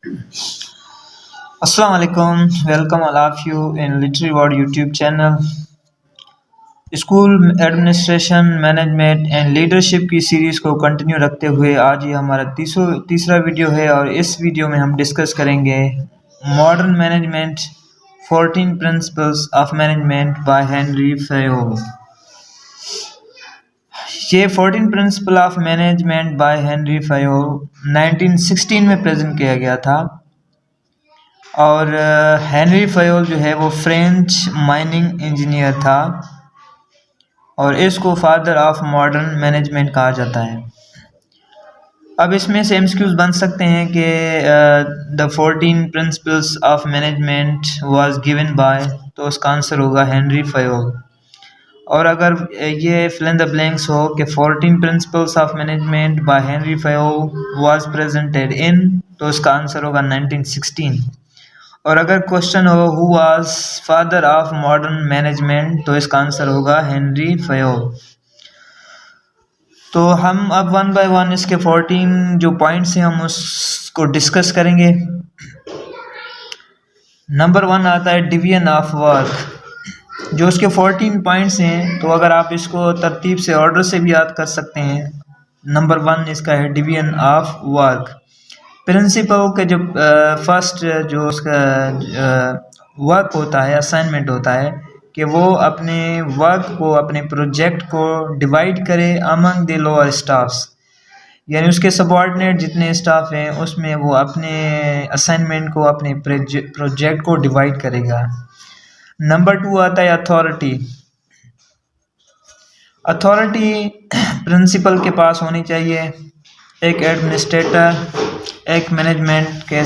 Assalamu alaikum. Welcome all of you in Literary World YouTube channel. School administration management and leadership की series को continue रखते हुए आज ये हमारा तीसरा वीडियो है और इस वीडियो में हम डिस्कस करेंगे modern management 14 principles of management by Henry Fayol. ये 14 principle of management by Henry Fayol 1916 में प्रेजेंट किया गया था और हेनरी फयोल जो है वो फ्रेंच माइनिंग इंजीनियर था और इसको फादर ऑफ मॉडर्न मैनेजमेंट कहा जाता है। अब इसमें से एमसीक्यूज बन सकते हैं कि the 14 principles of management was given by, तो उसका आंसर होगा हेनरी फयोल। और अगर ये फिल इन द ब्लैंक्स हो कि 14 principles of management by Henry Fayol was presented in, तो उसका आंसर होगा 1916। और अगर क्वेश्चन हो who was father of modern management, तो इसका आंसर होगा हेनरी फयोल। तो हम अब वन बाय वन इसके 14 जो पॉइंट्स हैं हम उसको डिस्कस करेंगे। नंबर 1 आता है डिवीजन ऑफ वर्क। जो उसके 14 पॉइंट्स हैं, तो अगर आप इसको तरतीब से ऑर्डर से भी याद कर सकते हैं। नंबर 1 इसका है डिवीजन ऑफ वर्क। प्रिंसिपल के जो फर्स्ट जो उसका वर्क होता है, असाइनमेंट होता है कि वो अपने वर्क को, अपने प्रोजेक्ट को डिवाइड करे अमंग द लोअर स्टाफ्स, यानी उसके सबऑर्डिनेट जितने स्टाफ हैं उसमें वो अपने असाइनमेंट को, अपने प्रोजेक्ट को डिवाइड करेगा। नंबर 2 आता है अथॉरिटी। अथॉरिटी प्रिंसिपल के पास होनी चाहिए। एक एडमिनिस्ट्रेटर, एक मैनेजमेंट के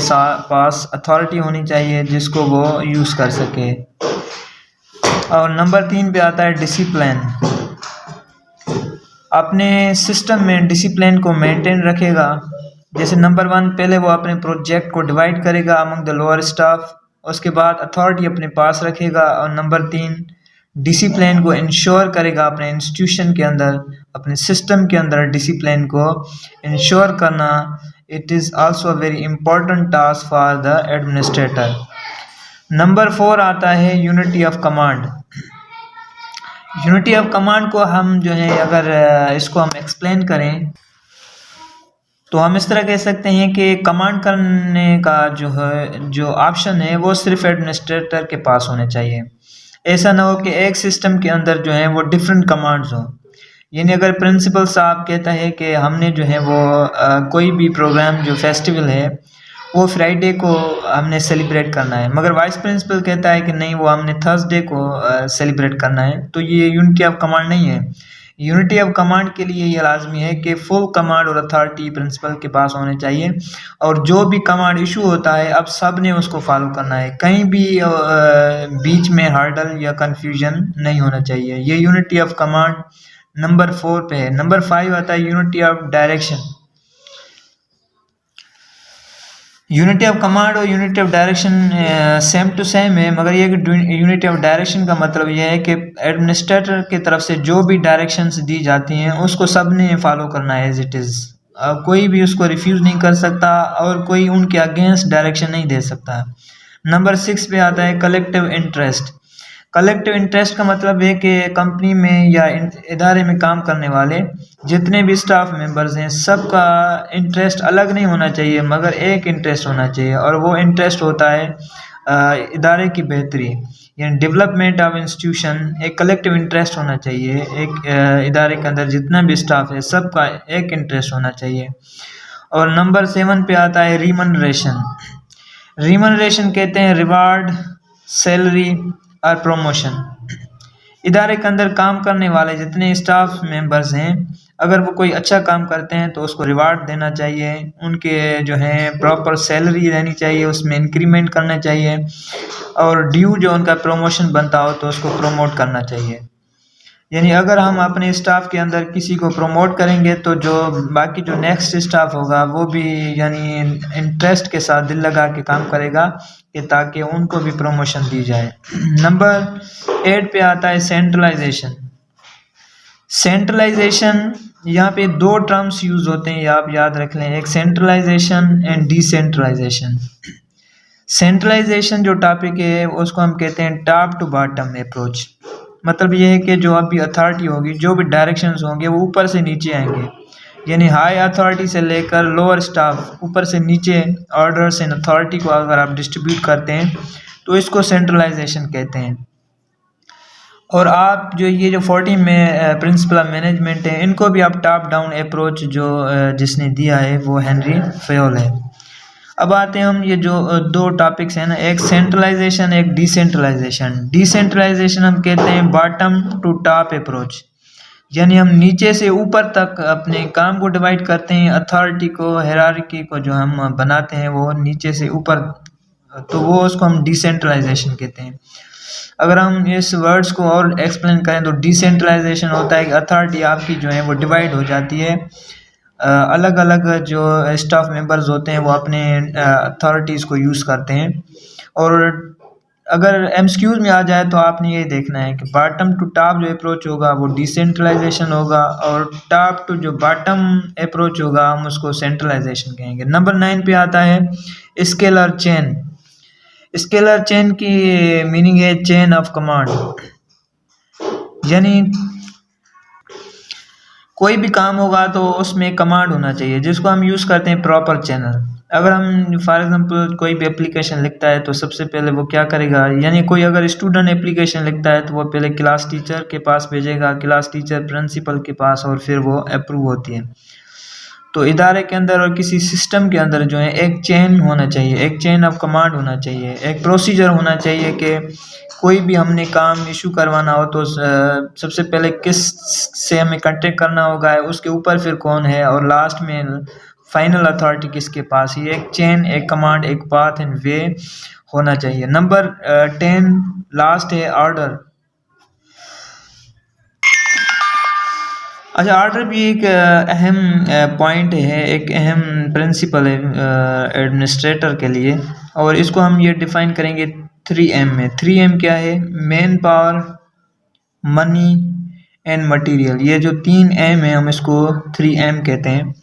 पास अथॉरिटी होनी चाहिए जिसको वो यूज़ कर सके। और नंबर 3 पे आता है डिसिप्लिन। अपने सिस्टम में डिसिप्लिन को मेंटेन रखेगा। जैसे नंबर 1 पहले वो अपने प्रोजेक्ट को डिवाइड करेगा अमंग द लोअर स्टाफ, उसके बाद अथॉरिटी अपने पास रखेगा। और नंबर 3 डिसिप्लिन को इंश्योर करेगा अपने इंस्टीट्यूशन के अंदर, अपने सिस्टम के अंदर डिसिप्लिन को इंश्योर करना। It is also very important task for the administrator. Number 4 आता है unity of command. Unity of command को हम जो है अगर इसको हम एक्सप्लेन करें तो हम इस तरह कह सकते हैं कि कमांड करने का जो है, जो ऑप्शन है वो सिर्फ एडमिनिस्ट्रेटर के पास होने चाहिए। ऐसा ना हो कि एक सिस्टम के अंदर जो है वो डिफरेंट कमांड्स हो। यानी अगर प्रिंसिपल साहब कहता है कि हमने जो है वो कोई भी प्रोग्राम जो फेस्टिवल है वो फ्राइडे को हमने सेलिब्रेट करना है, मगर वाइस प्रिंसिपल कहता है कि नहीं वो हमने थर्सडे को सेलिब्रेट करना है, तो ये यूनिटी ऑफ कमांड नहीं है। यूनिटी ऑफ कमांड के लिए ये लाजमी है कि फुल कमांड और अथॉरिटी प्रिंसिपल के पास होने चाहिए और जो भी कमांड इशू होता है अब सब ने उसको फॉलो करना है। कहीं भी बीच में हर्डल या कंफ्यूजन नहीं होना चाहिए। ये यूनिटी ऑफ कमांड नंबर 4 पे है। नंबर 5 आता है unity of direction. Unity of command और unity of direction same to same है, मगर ये यूनिटी ऑफ डायरेक्शन का मतलब यह है कि एडमिनिस्ट्रेटर की तरफ से जो भी डायरेक्शंस दी जाती हैं उसको सब ने फॉलो करना है एज इट इज़। कोई भी उसको रिफ्यूज़ नहीं कर सकता और कोई उनके अगेंस्ट डायरेक्शन नहीं दे सकता। नंबर 6 पे आता है कलेक्टिव इंटरेस्ट। कलेक्टिव इंटरेस्ट का मतलब है कि कंपनी में या इदारे में काम करने वाले जितने भी स्टाफ मेंबर्स हैं सबका इंटरेस्ट अलग नहीं होना चाहिए, मगर एक इंटरेस्ट होना चाहिए और वो इंटरेस्ट होता है इदारे की बेहतरी, यानी डेवलपमेंट ऑफ इंस्टीट्यूशन। एक कलेक्टिव इंटरेस्ट होना चाहिए। एक इदारे के अंदर जितना भी स्टाफ है सबका एक इंटरेस्ट होना चाहिए। और नंबर 7 पे आता है रिमनरेशन। रिमनरेशन कहते हैं रिवार्ड, सैलरी और प्रमोशन। इदारे के अंदर काम करने वाले जितने स्टाफ मेंबर्स हैं अगर वो कोई अच्छा काम करते हैं तो उसको रिवार्ड देना चाहिए, उनके जो है प्रॉपर सैलरी रहनी चाहिए, उसमें इंक्रीमेंट करना चाहिए और ड्यू जो उनका प्रमोशन बनता हो तो उसको प्रमोट करना चाहिए। यानी अगर हम अपने स्टाफ के अंदर किसी को प्रमोट करेंगे तो जो बाकी जो नेक्स्ट स्टाफ होगा वो भी यानी इंटरेस्ट के साथ दिल लगा के काम करेगा कि ताकि उनको भी प्रमोशन दी जाए। नंबर 8 पे आता है सेंट्रलाइजेशन। सेंट्रलाइजेशन यहाँ पे दो टर्म्स यूज होते हैं, ये आप याद रख लें, एक सेंट्रलाइजेशन एंड डिसेंट्रलाइजेशन। सेंट्रलाइजेशन जो टॉपिक है उसको हम कहते हैं टॉप टू बॉटम अप्रोच। मतलब ये है कि जो अभी अथॉरिटी होगी, जो भी डायरेक्शंस होंगे वो ऊपर से नीचे आएंगे, यानी हाई अथॉरिटी से लेकर लोअर स्टाफ, ऊपर से नीचे ऑर्डर्स एंड अथॉरिटी को अगर आप डिस्ट्रीब्यूट करते हैं तो इसको सेंट्रलाइजेशन कहते हैं। और आप जो ये जो 14 में प्रिंसिपल ऑफ मैनेजमेंट है, इनको भी आप टॉप डाउन अप्रोच जो जिसने दिया है वो हेनरी फेयोल है। अब आते हैं हम ये जो दो टॉपिक्स हैं ना, एक सेंट्रलाइजेशन एक डिसेंट्रलाइजेशन। डिसेंट्रलाइजेशन हम कहते हैं बॉटम टू टॉप अप्रोच, यानी हम नीचे से ऊपर तक अपने काम को डिवाइड करते हैं, अथॉरिटी को, हायरार्की को जो हम बनाते हैं वो नीचे से ऊपर, तो वो उसको हम डिसेंट्रलाइजेशन कहते हैं। अगर हम इस वर्ड्स को और एक्सप्लेन करें तो डिसेंट्रलाइजेशन होता है कि अथॉरिटी आपकी जो है वो डिवाइड हो जाती है, अलग अलग जो स्टाफ मेंबर्स होते हैं वो अपने अथॉरिटीज़ को यूज़ करते हैं। और अगर एमसीक्यूज में आ जाए तो आपने ये देखना है कि बॉटम टू टॉप जो अप्रोच होगा वो डिसेंट्रलाइजेशन होगा, और टॉप टू जो बॉटम अप्रोच होगा हम उसको सेंट्रलाइजेशन कहेंगे। नंबर 9 पे आता है स्केलर चेन। स्केलर चेन की मीनिंग है चेन ऑफ कमांड, यानी कोई भी काम होगा तो उसमें कमांड होना चाहिए जिसको हम यूज़ करते हैं प्रॉपर चैनल। अगर हम फॉर एग्जांपल कोई भी एप्लीकेशन लिखता है तो सबसे पहले वो क्या करेगा, यानी कोई अगर स्टूडेंट एप्लीकेशन लिखता है तो वो पहले क्लास टीचर के पास भेजेगा, क्लास टीचर प्रिंसिपल के पास, और फिर वो अप्रूव होती है। तो इदारे के अंदर और किसी सिस्टम के अंदर जो है एक चेन होना चाहिए, एक चेन ऑफ कमांड होना चाहिए, एक प्रोसीजर होना चाहिए कि कोई भी हमने काम इशू करवाना हो तो सबसे पहले किस से हमें कांटेक्ट करना होगा, उसके ऊपर फिर कौन है, और लास्ट में फाइनल अथॉरिटी किसके पास। ये एक चेन, एक कमांड, एक पाथ एंड वे होना चाहिए। नंबर 10 लास्ट है ऑर्डर। अच्छा, ऑर्डर भी एक अहम पॉइंट है, एक अहम प्रिंसिपल है एडमिनिस्ट्रेटर के लिए, और इसको हम ये डिफाइन करेंगे 3M में। 3M क्या है? Man power, money and material. ये जो 3M है हम इसको 3M कहते हैं,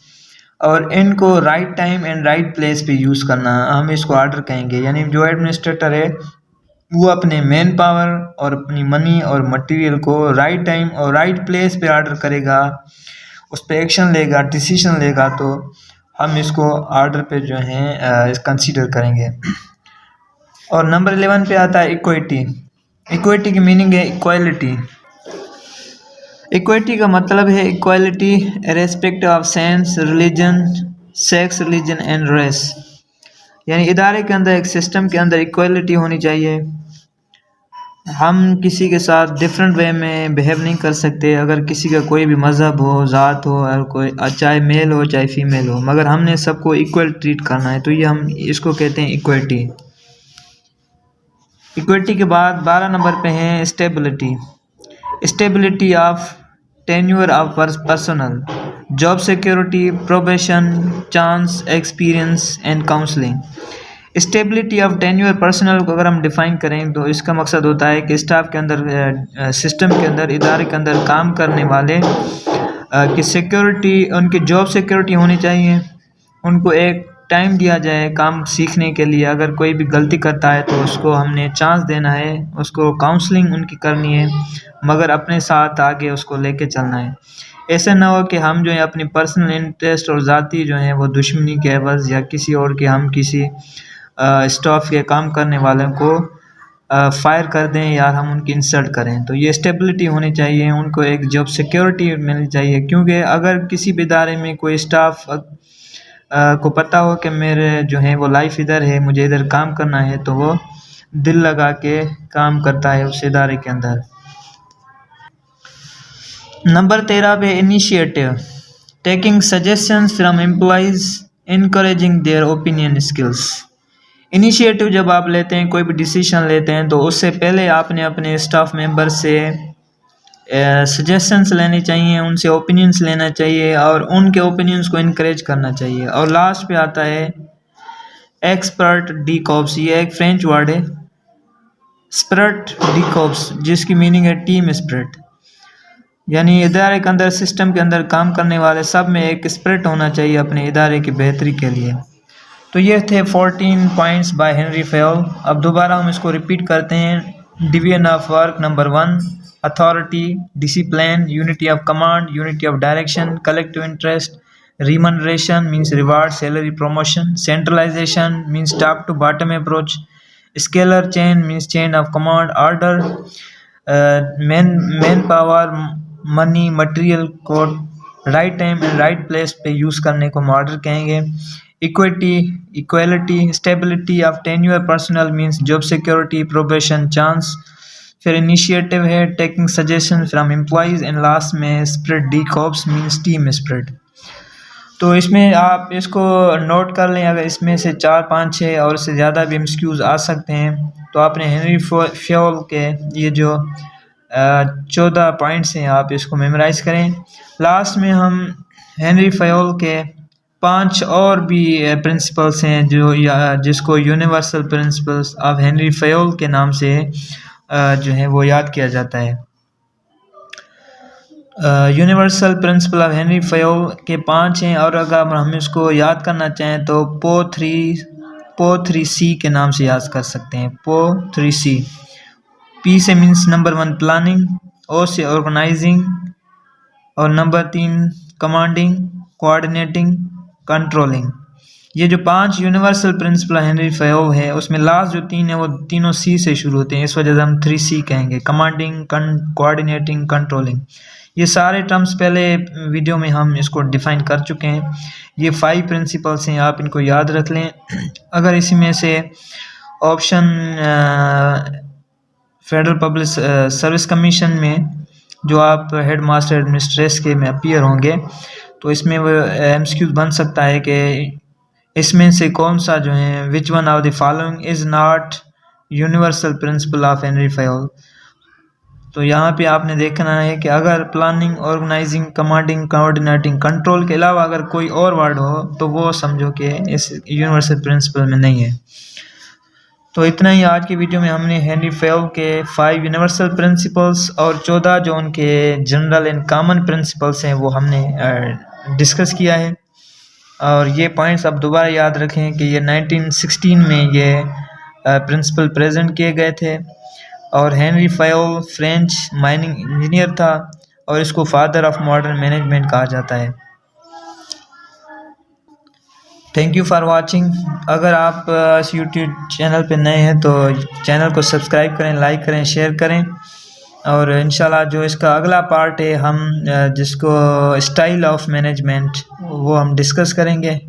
और इनको right time and right place पे यूज़ करना हम इसको ऑर्डर कहेंगे। यानी जो एडमिनिस्ट्रेटर है वो अपने मैन पावर और अपनी मनी और मटेरियल को राइट टाइम और राइट प्लेस पे ऑर्डर करेगा, उस पर एक्शन लेगा, डिसीजन लेगा, तो हम इसको ऑर्डर पे जो है कंसीडर करेंगे। और नंबर 11 पे आता है इक्विटी। इक्विटी की मीनिंग है इक्वालिटी। इक्विटी का मतलब है equality respect of sense, religion, sex, religion and race. यानी इदारे के अंदर, एक सिस्टम के अंदर इक्वालिटी होनी चाहिए। हम किसी के साथ डिफरेंट वे में बिहेव नहीं कर सकते, अगर किसी का कोई भी मज़हब हो, ज़ात हो, और कोई चाहे मेल हो चाहे फीमेल हो, मगर हमने सबको इक्वल ट्रीट करना है, तो ये हम इसको कहते हैं इक्विटी। इक्विटी के बाद 12 नंबर पे है stability. Stability of tenure of personal, job security, probation, chance, experience and counselling. Stability of tenure personal को अगर हम डिफाइन करें तो इसका मकसद होता है कि स्टाफ के अंदर, सिस्टम के अंदर, इदारे के अंदर काम करने वाले की सिक्योरिटी, उनकी जॉब सिक्योरिटी होनी चाहिए, उनको एक टाइम दिया जाए काम सीखने के लिए। अगर कोई भी गलती करता है तो उसको हमने चांस देना है, उसको काउंसलिंग उनकी करनी है, मगर अपने साथ आगे उसको लेके चलना है। ऐसा ना हो कि हम जो है अपनी पर्सनल इंटरेस्ट और ज़ाती जो है वो दुश्मनी के एवज़ या किसी और के, हम किसी स्टाफ के काम करने वालों को फायर कर दें या हम उनकी इंसल्ट करें। तो ये स्टेबिलिटी होनी चाहिए, उनको एक जॉब सिक्योरिटी मिलनी चाहिए, क्योंकि अगर किसी भी इदारे में कोई स्टाफ को पता हो कि मेरे जो है वो लाइफ इधर है, मुझे इधर काम करना है, तो वो दिल लगा के काम करता है उस इदारे के अंदर। नंबर 13 पे initiative, taking suggestions from employees, encouraging their opinion skills. Initiative जब आप लेते हैं, कोई भी डिसीजन लेते हैं, तो उससे पहले आपने अपने स्टाफ मेंबर से सजेशंस लेने चाहिए, उनसे ओपिनियंस लेना चाहिए और उनके ओपिनियंस को इनकरेज करना चाहिए। और लास्ट पे आता है एक्सपर्ट डी कॉप्स। ये एक फ्रेंच वर्ड है, स्पिरिट डी कॉप्स, जिसकी मीनिंग है टीम स्पिरिट। यानी इदारे के अंदर, सिस्टम के अंदर काम करने वाले सब में एक स्पिरिट होना चाहिए अपने इदारे की बेहतरी के लिए। तो ये थे 14 पॉइंट्स बाय हेनरी फयोल। अब दोबारा हम इसको रिपीट करते हैं। Division of work number 1, authority, discipline, unity of command, unity of direction, collective interest, remuneration means reward, salary, promotion, centralization means top to bottom approach, scalar chain means chain of command, order, manpower, money, material code, right time and right place पे use करने को हम order कहेंगे। equality, stability of tenure personnel means job security, probation, chance। फिर initiative है, taking suggestion from employees, and last में spirit, de corps means team spirit. तो इसमें आप इसको नोट कर लें, अगर इसमें से 4, 5, 6 और इससे ज़्यादा भी एमसीक्यूज़ आ सकते हैं। तो आपने हेनरी फयोल के ये जो 14 पॉइंट्स हैं आप इसको मेमोराइज़ करें। लास्ट में हम हेनरी फयोल के 5 और भी प्रिंसिपल्स हैं जो जिसको universal principles of Henry Fayol के नाम से जो है वो याद किया जाता है। Universal principle of Henry Fayol के 5 हैं, और अगर हम इसको याद करना चाहें तो PO3C के नाम से याद कर सकते हैं। PO3C, P से मीन्स नंबर 1 प्लानिंग, O से ऑर्गेनाइजिंग, और नंबर 3 कमांडिंग, कोऑर्डिनेटिंग, कंट्रोलिंग। ये जो 5 यूनिवर्सल प्रिंसिपल हेनरी फयोल है उसमें लास्ट जो 3 है वो तीनों C से शुरू होते हैं, इस वजह से हम 3C कहेंगे, कमांडिंग, कोऑर्डिनेटिंग, कंट्रोलिंग। ये सारे टर्म्स पहले वीडियो में हम इसको डिफ़ाइन कर चुके हैं। ये 5 प्रिंसिपल्स हैं, आप इनको याद रख लें। अगर इसी में से option federal public service commission में जो आप हेड मास्टर एडमिनिस्ट्रेशन के में अपीयर होंगे तो इसमें वो एमसीक्यू बन सकता है कि इसमें से कौन सा जो है which one of the following is not universal principle of Henry Fayol. तो यहाँ पे आपने देखना है कि अगर planning, organising, commanding, coordinating, control के अलावा अगर कोई और वर्ड हो तो वो समझो कि इस यूनिवर्सल प्रिंसिपल में नहीं है। तो इतना ही आज की वीडियो में हमने हेनरी फयोल के 5 यूनिवर्सल प्रिंसिपल्स और 14 जो उनके जनरल एंड कॉमन प्रिंसिपल्स हैं वो हमने डिस्कस किया है। और ये पॉइंट्स आप दोबारा याद रखें कि ये 1916 में ये प्रिंसिपल प्रेजेंट किए गए थे, और Henry Fayol French mining engineer था और इसको फादर ऑफ मॉडर्न मैनेजमेंट कहा जाता है। Thank you for watching. अगर आप इस यूट्यूब चैनल पे नए हैं तो चैनल को सब्सक्राइब करें, लाइक करें, शेयर करें, और इंशाल्लाह जो इसका अगला पार्ट है हम जिसको स्टाइल ऑफ मैनेजमेंट वो हम डिस्कस करेंगे।